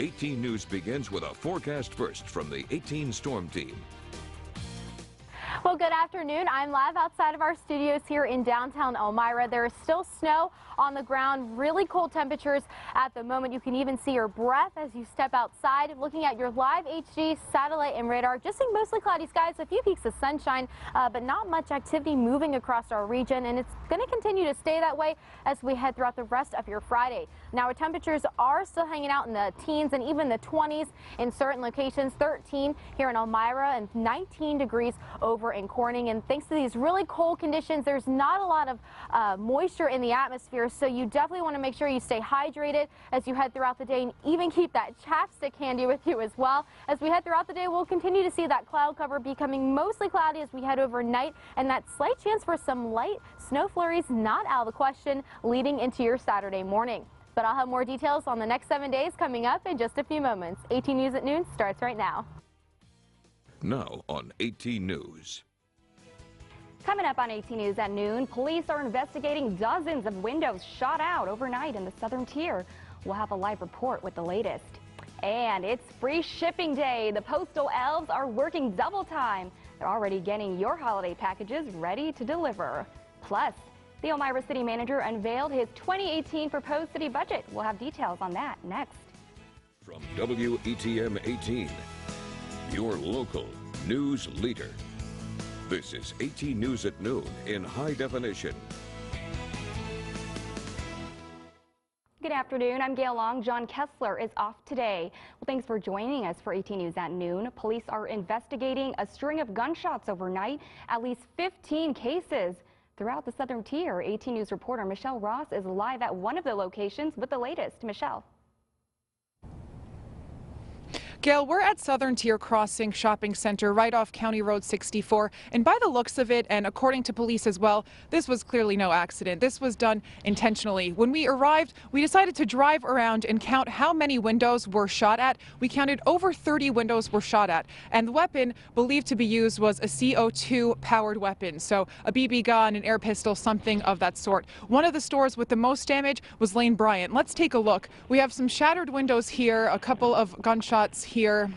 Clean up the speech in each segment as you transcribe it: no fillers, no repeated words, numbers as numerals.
18 News begins with a forecast first from the 18 Storm Team. Well, good afternoon. I'm live outside of our studios here in downtown Elmira. There is still snow on the ground, really cold temperatures at the moment. You can even see your breath as you step outside. Looking at your live HD satellite and radar, just seeing mostly cloudy skies, a few peaks of sunshine, but not much activity moving across our region, and it's going to continue to stay that way as we head throughout the rest of your Friday. Now, our temperatures are still hanging out in the teens and even the 20s in certain locations, 13 here in Elmira and 19 degrees over in Corning. And thanks to these really cold conditions, there's not a lot of moisture in the atmosphere, so you definitely want to make sure you stay hydrated as you head throughout the day, and even keep that chapstick handy with you as well. As we head throughout the day, we'll continue to see that cloud cover becoming mostly cloudy as we head overnight, and that slight chance for some light snow flurries not out of the question leading into your Saturday morning. But I'll have more details on the next 7 days coming up in just a few moments. 18 News at noon starts right now. Now on 18 News. Coming up on 18 News at noon, police are investigating dozens of windows shot out overnight in the southern tier. We'll have a live report with the latest. And it's free shipping day. The postal elves are working double time. They're already getting your holiday packages ready to deliver. Plus, the Elmira City Manager unveiled his 2018 proposed city budget. We'll have details on that next. From WETM 18, your local news leader. This is 18 News at noon in high definition. Good afternoon. I'm Gail Long. John Kessler is off today. Well, thanks for joining us for 18 News at noon. Police are investigating a string of gunshots overnight, at least 15 cases throughout the southern tier. 18 News reporter Michelle Ross is live at one of the locations with the latest. Michelle. Gail, we're at Southern Tier Crossing Shopping Center right off County Road 64, and by the looks of it, and according to police as well, this was clearly no accident. This was done intentionally. When we arrived, we decided to drive around and count how many windows were shot at. We counted over 30 windows were shot at, and the weapon believed to be used was a CO2 powered weapon, so a BB gun, an air pistol, something of that sort. One of the stores with the most damage was Lane Bryant. Let's take a look. We have some shattered windows here, a couple of gunshots here,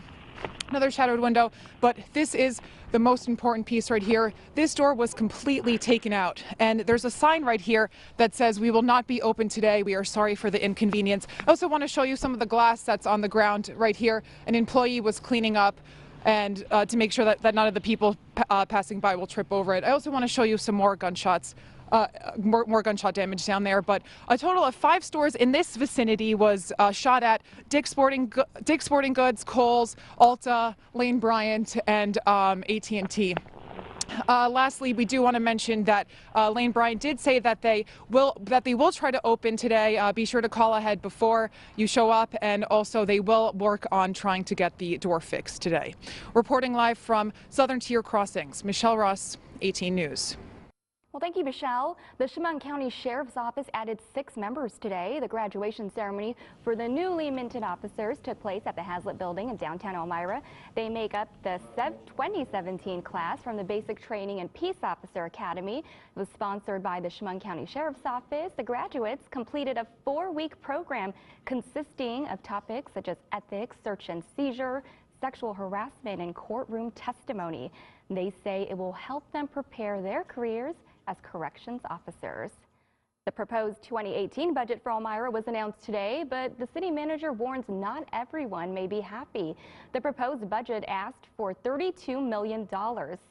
another shattered window, but this is the most important piece right here. This door was completely taken out, and there's a sign right here that says we will not be open today. We are sorry for the inconvenience. I also want to show you some of the glass that's on the ground right here. An employee was cleaning up and to make sure that none of the people passing by will trip over it. I also want to show you some more gunshots. More gunshot damage down there, but a total of 5 stores in this vicinity was shot at. Dick's Sporting Goods, Kohl's, Ulta, Lane Bryant, and AT&T. Lastly, we do want to mention that Lane Bryant did say that they will try to open today. Be sure to call ahead before you show up, and also they will work on trying to get the door fixed today. Reporting live from Southern Tier Crossings, Michelle Ross, 18 News. Well, thank you, Michelle. The Chemung County Sheriff's Office added 6 members today. The graduation ceremony for the newly minted officers took place at the Hazlitt Building in downtown Elmira. They make up the 2017 class from the Basic Training and Peace Officer Academy. It was sponsored by the Chemung County Sheriff's Office. The graduates completed a 4-week program consisting of topics such as ethics, search and seizure, sexual harassment, and courtroom testimony. They say it will help them prepare their careers as corrections officers. The proposed 2018 budget for Elmira was announced today, but the city manager warns not everyone may be happy. The proposed budget asked for $32 million.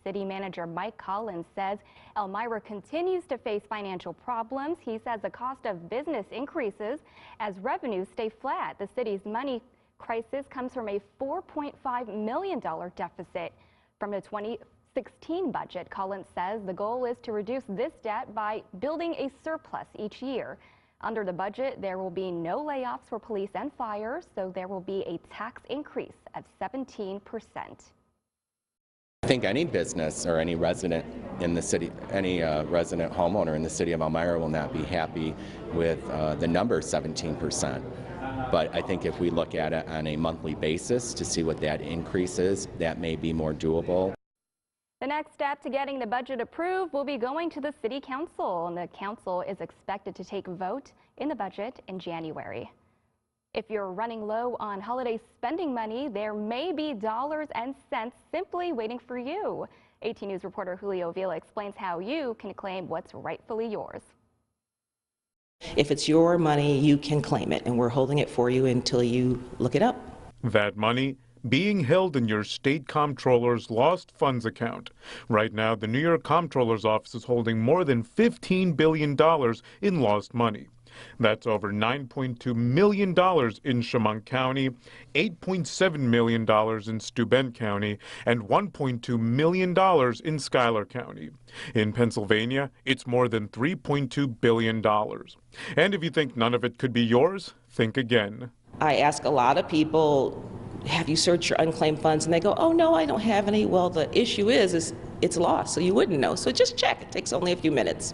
City manager Mike Collins says Elmira continues to face financial problems. He says the cost of business increases as revenues stay flat. The city's money crisis comes from a $4.5 million deficit from the 2016 budget. Collins says the goal is to reduce this debt by building a surplus each year. Under the budget, there will be no layoffs for police and fire, so there will be a tax increase of 17%. I think any business or any resident in the city, any resident homeowner in the city of Elmira will not be happy with the number 17%. But I think if we look at it on a monthly basis to see what that increase is, that may be more doable. The next step to getting the budget approved will be going to the City Council, and the Council is expected to take a vote in the budget in January. If you're running low on holiday spending money, there may be dollars and cents simply waiting for you. 18 News reporter Julio Vila explains how you can claim what's rightfully yours. If it's your money, you can claim it, and we're holding it for you until you look it up. That money being held in your state comptroller's lost funds account. Right now, the New York Comptroller's office is holding more than $15 billion in lost money. That's over $9.2 million in Chemung County, $8.7 million in Steuben County, and $1.2 million in Schuyler County. In Pennsylvania, it's more than $3.2 billion. And if you think none of it could be yours, think again. I ask a lot of people, have you searched your unclaimed funds? And they go, oh no, I don't have any. Well, the issue is it's lost, so you wouldn't know. So just check. It takes only a few minutes.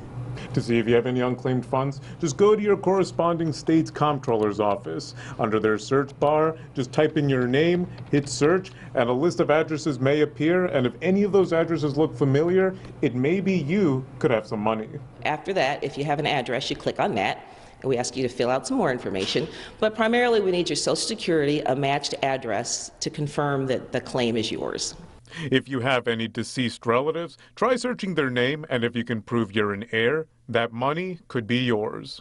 To see if you have any unclaimed funds, just go to your corresponding state's comptroller's office. Under their search bar, just type in your name, hit search, and a list of addresses may appear. And if any of those addresses look familiar, it may be you could have some money. After that, if you have an address, you click on that. And we ask you to fill out some more information. But primarily, we need your Social Security, a matched address to confirm that the claim is yours. If you have any deceased relatives, try searching their name, and if you can prove you're an heir, that money could be yours.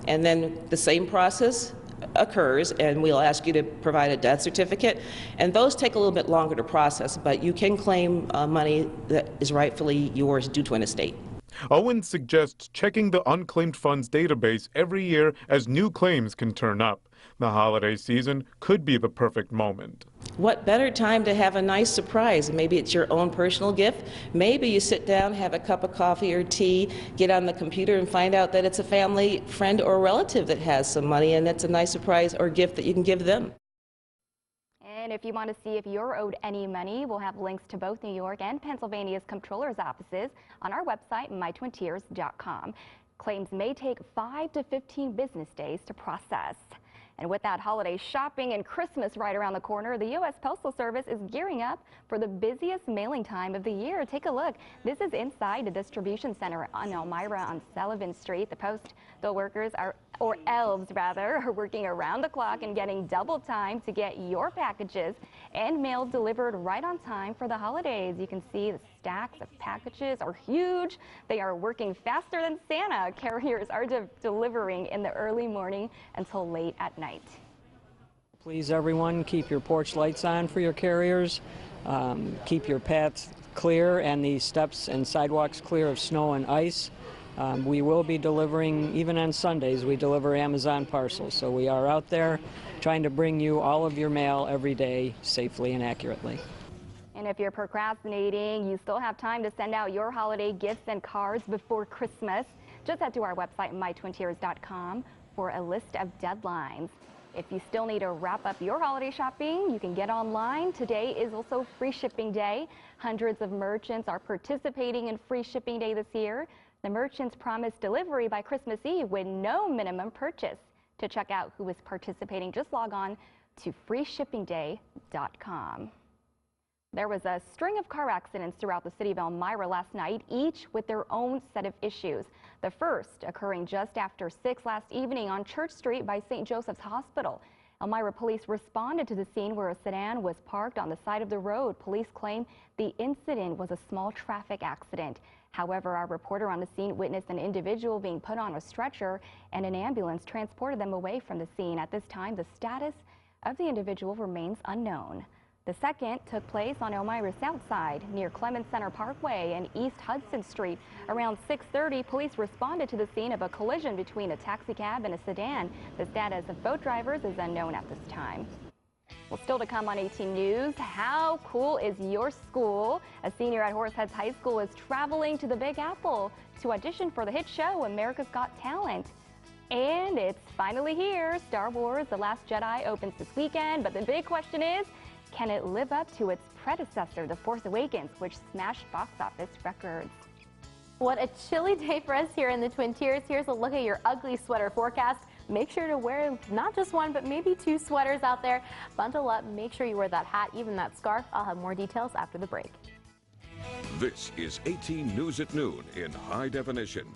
And then the same process occurs, and we'll ask you to provide a death certificate. And those take a little bit longer to process, but you can claim money that is rightfully yours due to an estate. Owen suggests checking the unclaimed funds database every year as new claims can turn up. The holiday season could be the perfect moment. What better time to have a nice surprise? Maybe it's your own personal gift. Maybe you sit down, have a cup of coffee or tea, get on the computer and find out that it's a family, friend, or relative that has some money, and that's a nice surprise or gift that you can give them. And if you want to see if you're owed any money, we'll have links to both New York and Pennsylvania's comptroller's offices on our website, mytwintiers.com. Claims may take 5 to 15 business days to process. And with that holiday shopping and Christmas right around the corner, the U.S. Postal Service is gearing up for the busiest mailing time of the year. Take a look. This is inside the distribution center on Elmira on Sullivan Street. The postal workers or elves rather, are working around the clock and getting double time to get your packages and mail delivered right on time for the holidays. You can see the stacks of packages are huge. They are working faster than Santa. Carriers are delivering in the early morning until late at night. Please, everyone, keep your porch lights on for your carriers. Keep your paths clear and the steps and sidewalks clear of snow and ice. We will be delivering, even on Sundays, we deliver Amazon parcels. So we are out there trying to bring you all of your mail every day safely and accurately. And if you're procrastinating, you still have time to send out your holiday gifts and cards before Christmas. Just head to our website, mytwintiers.com, for a list of deadlines. If you still need to wrap up your holiday shopping, you can get online. Today is also Free Shipping Day. Hundreds of merchants are participating in Free Shipping Day this year. The merchants promise delivery by Christmas Eve with no minimum purchase. To check out who is participating, just log on to freeshippingday.com. There was a string of car accidents throughout the city of Elmira last night, each with their own set of issues. The first occurring just after 6 last evening on Church Street by St. Joseph's Hospital. Elmira police responded to the scene where a sedan was parked on the side of the road. Police claim the incident was a small traffic accident. However, our reporter on the scene witnessed an individual being put on a stretcher and an ambulance transported them away from the scene. At this time, the status of the individual remains unknown. The second took place on Elmira's south side near Clemens Center Parkway and East Hudson Street. Around 6:30, police responded to the scene of a collision between a taxi cab and a sedan. The status of both drivers is unknown at this time. Well, still to come on 18 News, how cool is your school? A senior at Horseheads High School is traveling to the Big Apple to audition for the hit show America's Got Talent. And it's finally here. Star Wars: The Last Jedi opens this weekend, but the big question is, can it live up to its predecessor, The Force Awakens, which smashed box office records? What a chilly day for us here in the Twin Tiers. Here's a look at your ugly sweater forecast. Make sure to wear not just one, but maybe 2 sweaters out there. Bundle up, make sure you wear that hat, even that scarf. I'll have more details after the break. This is 18 News at Noon in high definition.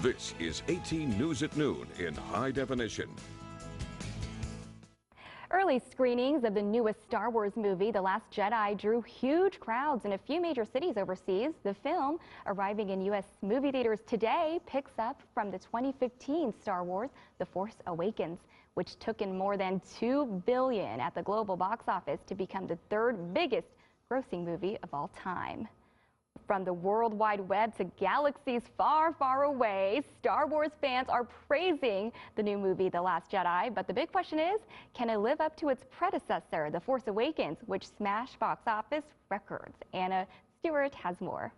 This is 18 News at Noon in high definition. Early screenings of the newest Star Wars movie, The Last Jedi, drew huge crowds in a few major cities overseas. The film, arriving in U.S. movie theaters today, picks up from the 2015 Star Wars The Force Awakens, which took in more than $2 billion at the global box office to become the third biggest grossing movie of all time. From the World Wide Web to galaxies far, far away, Star Wars fans are praising the new movie, The Last Jedi. But the big question is, can it live up to its predecessor, The Force Awakens, which smashed box office records? Anna Stewart has more.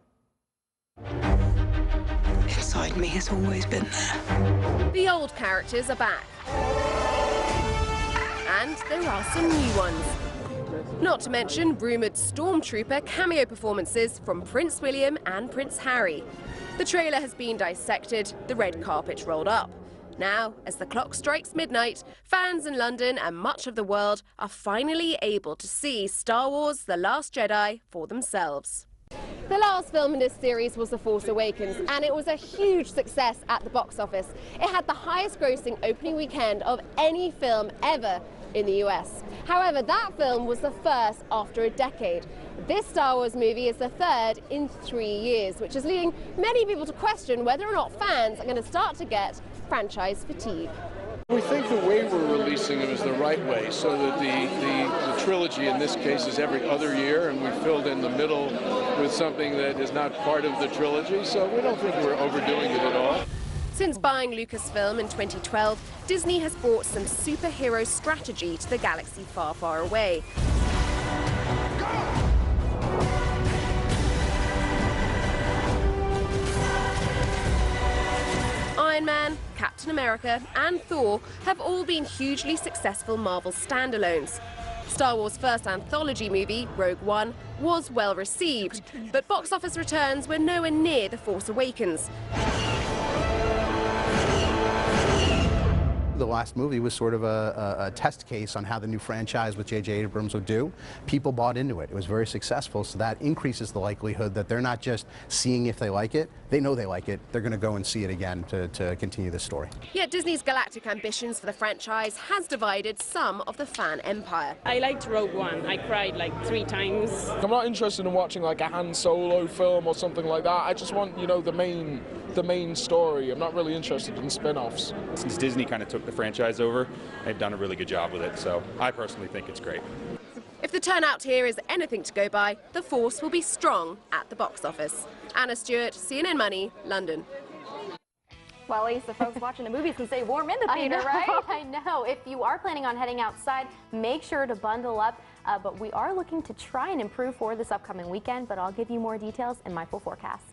Inside me has always been there. The old characters are back. And there are some new ones. Not to mention rumoured Stormtrooper cameo performances from Prince William and Prince Harry. The trailer has been dissected, the red carpet rolled up. Now, as the clock strikes midnight, fans in London and much of the world are finally able to see Star Wars The Last Jedi for themselves. The last film in this series was The Force Awakens, and it was a huge success at the box office. It had the highest grossing opening weekend of any film ever in the US. However, that film was the first after a decade. This Star Wars movie is the third in 3 years, which is leading many people to question whether or not fans are going to start to get franchise fatigue. We think the way we're releasing them is the right way, so that the trilogy in this case is every other year, and we filled in the middle with something that is not part of the trilogy, so we don't think we're overdoing it at all. Since buying Lucasfilm in 2012, Disney has brought some superhero strategy to the galaxy far, far away. Iron Man, Captain America and Thor have all been hugely successful Marvel standalones. Star Wars' first anthology movie, Rogue One, was well received, but box office returns were nowhere near The Force Awakens. The last movie was sort of a test case on how the new franchise with J.J. Abrams would do. People bought into it. It was very successful, so that increases the likelihood that they're not just seeing if they like it. They know they like it. They're going to go and see it again to continue the story. Yet Disney's galactic ambitions for the franchise has divided some of the fan empire. I liked Rogue One. I cried like 3 times. I'm not interested in watching like a Han Solo film or something like that. I just want, you know, the main story. I'm not really interested in spin-offs. Since Disney kind of took the franchise over, they've done a really good job with it, so I personally think it's great. If the turnout here is anything to go by, The Force will be strong at the box office. Anna Stewart, CNN Money, London. Well, at least the folks watching the movies can stay warm in the theater, right? I know. If you are planning on heading outside, make sure to bundle up. But we are looking to try and improve for this upcoming weekend, but I'll give you more details in my full forecast.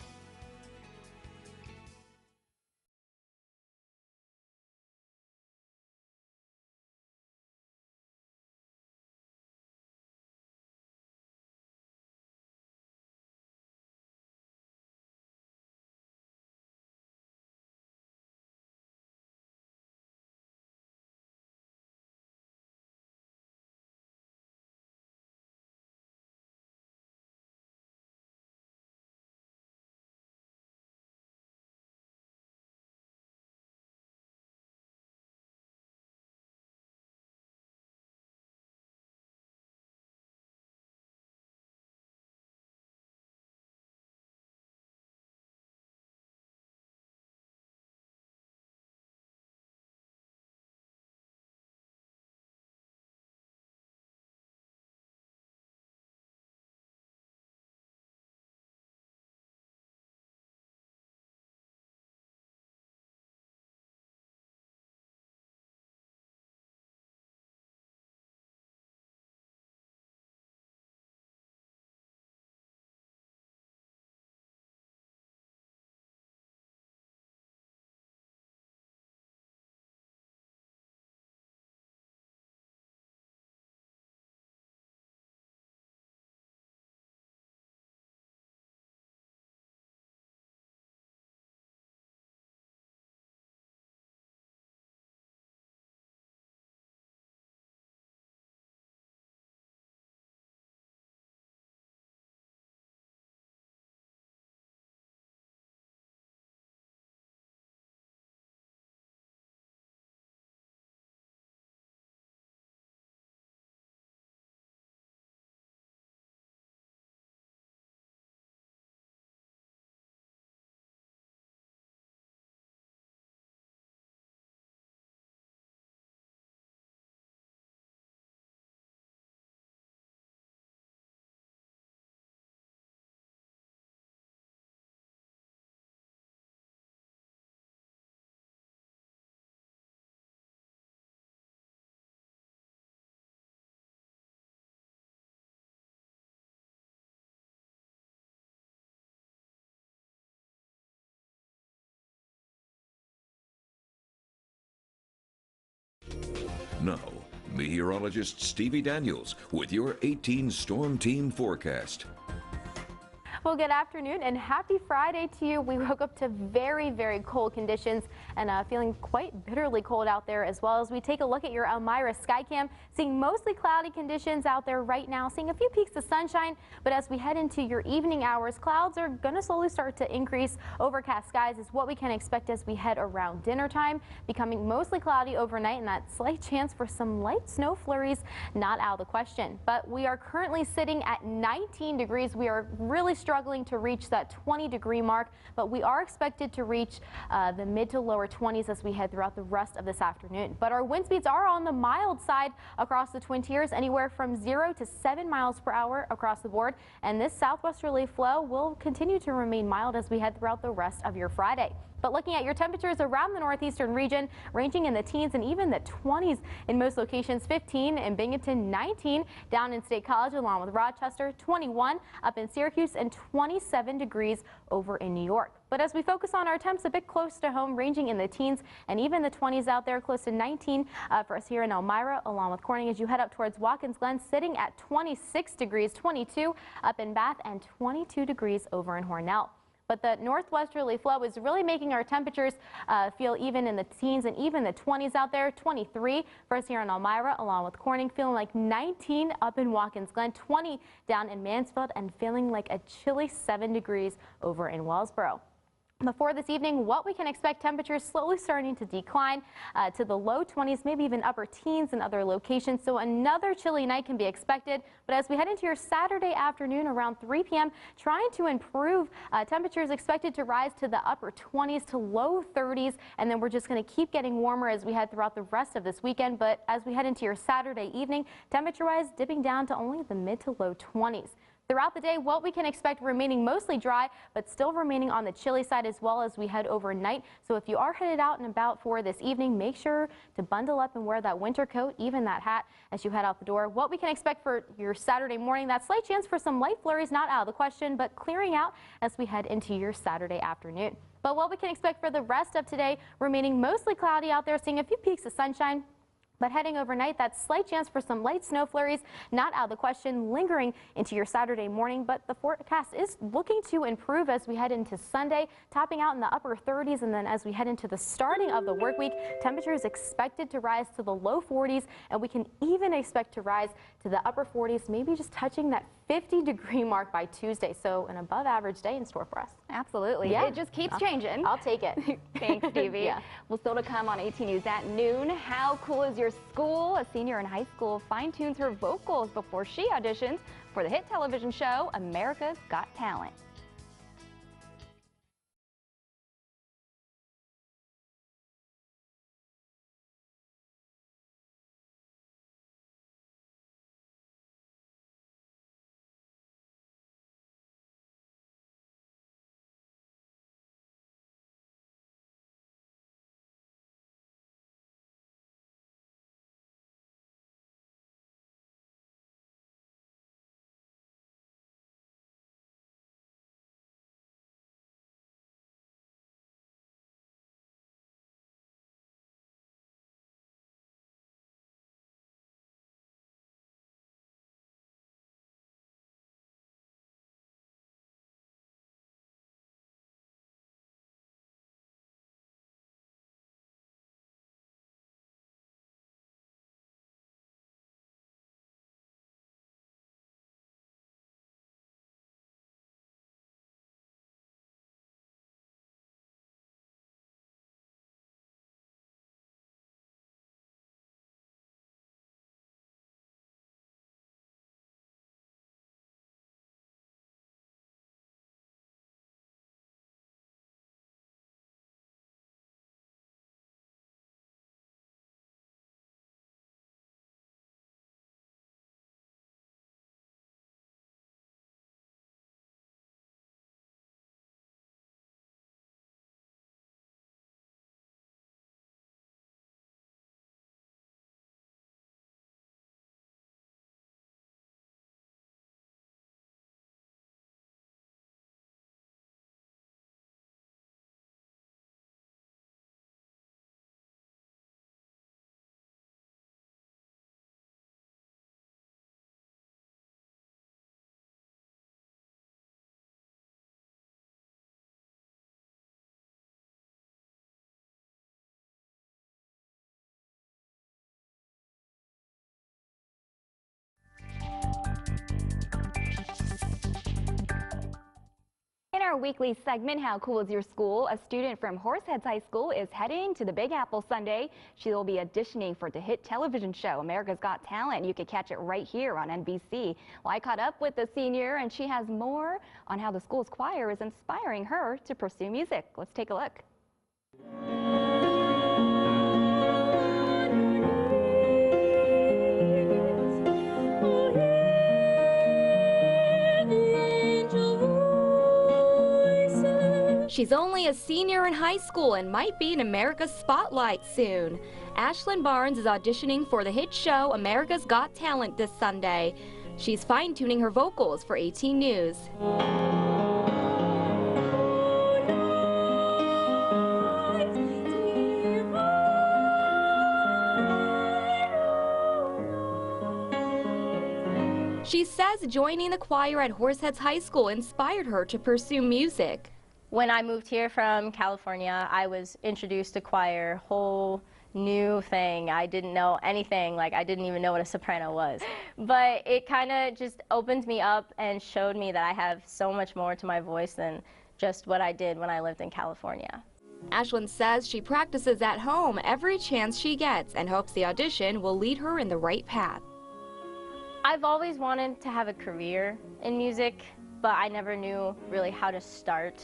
Now, meteorologist Stevie Daniels with your 18 Storm Team forecast. Well, good afternoon and happy Friday to you. We woke up to very, very cold conditions and feeling quite bitterly cold out there, as well as we take a look at your Elmira Skycam, seeing mostly cloudy conditions out there right now, seeing a few peaks of sunshine. But as we head into your evening hours, clouds are going to slowly start to increase. Overcast skies is what we can expect as we head around dinner time, becoming mostly cloudy overnight, and that slight chance for some light snow flurries not out of the question. But we are currently sitting at 19 degrees. We are really struggling to reach that 20-degree mark, but we are expected to reach the mid to lower 20s as we head throughout the rest of this afternoon. But our wind speeds are on the mild side across the Twin Tiers, anywhere from 0 to 7 miles per hour across the board. And this southwesterly flow will continue to remain mild as we head throughout the rest of your Friday. But looking at your temperatures around the northeastern region, ranging in the teens and even the 20s in most locations, 15 in Binghamton, 19 down in State College along with Rochester, 21 up in Syracuse, and 27 degrees over in New York. But as we focus on our temps a bit close to home, ranging in the teens and even the 20s out there, close to 19 for us here in Elmira, along with Corning, as you head up towards Watkins Glen, sitting at 26 degrees, 22 up in Bath, and 22 degrees over in Hornell. But the northwesterly flow is really making our temperatures feel even in the teens and even the 20s out there. 23 for us here in Elmira, along with Corning, feeling like 19 up in Watkins Glen, 20 down in Mansfield, and feeling like a chilly 7 degrees over in Wellsboro. Before this evening, what we can expect, temperatures slowly starting to decline to the low 20s, maybe even upper teens in other locations. So another chilly night can be expected. But as we head into your Saturday afternoon around 3 p.m., trying to improve, temperatures expected to rise to the upper 20s to low 30s. And then we're just going to keep getting warmer as we head throughout the rest of this weekend. But as we head into your Saturday evening, temperature-wise, dipping down to only the mid to low 20s. Throughout the day, what we can expect remaining mostly dry, but still remaining on the chilly side as well as we head overnight. So if you are headed out and about for this evening, make sure to bundle up and wear that winter coat, even that hat, as you head out the door. What we can expect for your Saturday morning, that slight chance for some light flurries, not out of the question, but clearing out as we head into your Saturday afternoon. But what we can expect for the rest of today, remaining mostly cloudy out there, seeing a few peaks of sunshine. But heading overnight, that slight chance for some light snow flurries, not out of the question, lingering into your Saturday morning. But the forecast is looking to improve as we head into Sunday, topping out in the upper 30s. And then as we head into the starting of the work week, temperatures expected to rise to the low 40s. And we can even expect to rise to the upper 40s, maybe just touching that 50-degree mark by Tuesday. So an above average day in store for us. Absolutely. Yeah. It just keeps changing. I'll take it. Thanks, Stevie. Yeah. Well, still to come on 18 News at noon. How cool is your school? A senior in high school fine-tunes her vocals before she auditions for the hit television show America's Got Talent. In our weekly segment, How Cool is Your School? A student from Horseheads High School is heading to the Big Apple Sunday. She will be auditioning for the hit television show, America's Got Talent. You can catch it right here on NBC. Well, I caught up with the senior, and she has more on how the school's choir is inspiring her to pursue music. Let's take a look. She's only a senior in high school and might be in America's spotlight soon. Ashlyn Barnes is auditioning for the hit show America's Got Talent this Sunday. She's fine-tuning her vocals for 18 News. She says joining the choir at Horseheads High School inspired her to pursue music. When I moved here from California, I was introduced to choir, whole new thing. I didn't know anything, like I didn't even know what a soprano was. But it kind of just opened me up and showed me that I have so much more to my voice than just what I did when I lived in California. Ashlyn says she practices at home every chance she gets and hopes the audition will lead her in the right path. I've always wanted to have a career in music, but I never knew really how to start.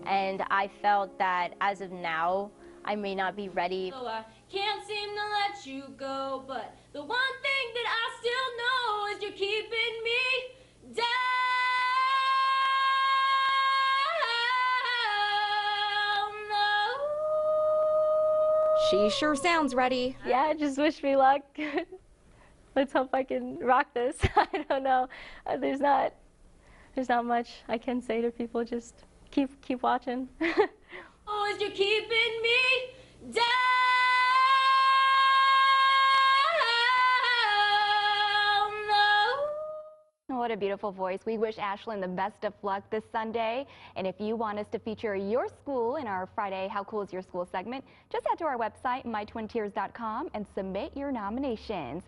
And I felt that as of now, I may not be ready. So I can't seem to let you go, but the one thing that I still know is you're keeping me down. She sure sounds ready. Yeah, just wish me luck. Let's hope I can rock this. I don't know. There's not much I can say to people. Just keep watching. Oh, is you're keeping me down. What a beautiful voice. We wish Ashlyn the best of luck this Sunday. And if you want us to feature your school in our Friday How Cool is Your School segment, just head to our website, mytwintiers.com, and submit your nominations.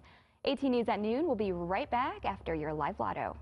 18 News at Noon will be right back after your live lotto.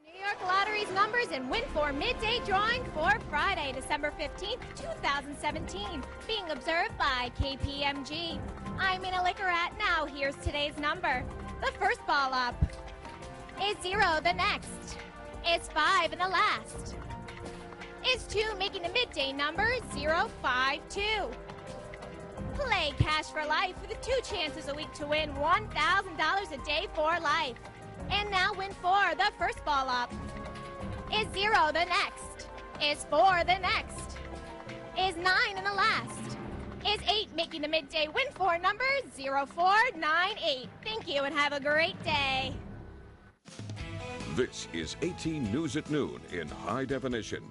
New York Lottery's numbers and win for midday drawing for Friday, December 15th, 2017. Being observed by KPMG. I'm Mina Lickerat. Now here's today's number. The first ball up is 0, the next is 5, and the last is 2, making the midday number 052. Play Cash for Life with the 2 chances a week to win $1,000 a day for life. And now win 4, the first ball up is 0, the next is 4, the next is 9, and the last is 8, making the midday win 4 number 0498. Thank you and have a great day. This is 18 News at Noon in high definition.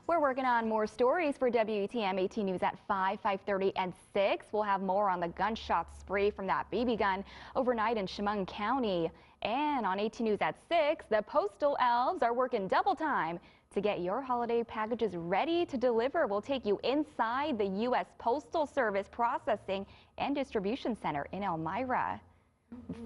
We're working on more stories for WETM 18 News at 5, 5:30, and 6. We'll have more on the gunshot spree from that BB gun overnight in Chemung County. And on 18 News at 6, the postal elves are working double time To get your holiday packages ready to deliver, we'll take you inside the U.S. Postal Service Processing and Distribution Center in Elmira.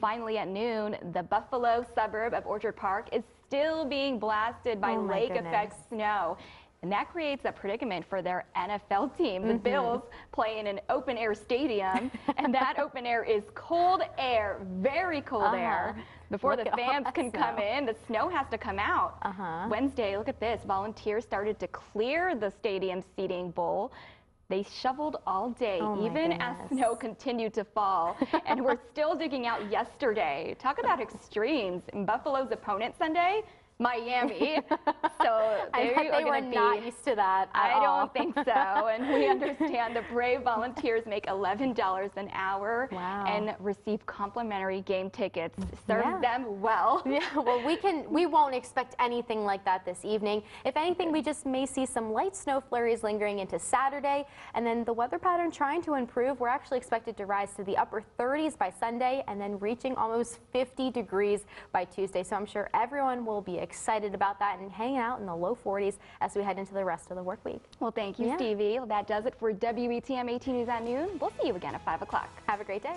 Finally at noon, the Buffalo suburb of Orchard Park is still being blasted by lake effect snow. And that creates a predicament for their NFL team. The Bills play in an open air stadium, and that open air is cold air, very cold air. Before the fans can come in, the snow has to come out. Wednesday, look at this, volunteers started to clear the stadium seating bowl. They shoveled all day, even as snow continued to fall. And we're still digging out yesterday. Talk about extremes. In Buffalo's opponent Sunday, Miami. So they were not used to that at all. I don't think so. And we understand the brave volunteers make $11 an hour and receive complimentary game tickets. Serve them well. Yeah, well, we won't expect anything like that this evening. If anything, we just may see some light snow flurries lingering into Saturday, and then the weather pattern trying to improve. We're actually expected to rise to the upper 30s by Sunday and then reaching almost 50 degrees by Tuesday. So I'm sure everyone will be excited about that and hanging out in the low 40s as we head into the rest of the work week. Well, thank you, Stevie. Well, that does it for WETM 18 News at Noon. We'll see you again at 5 o'clock. Have a great day.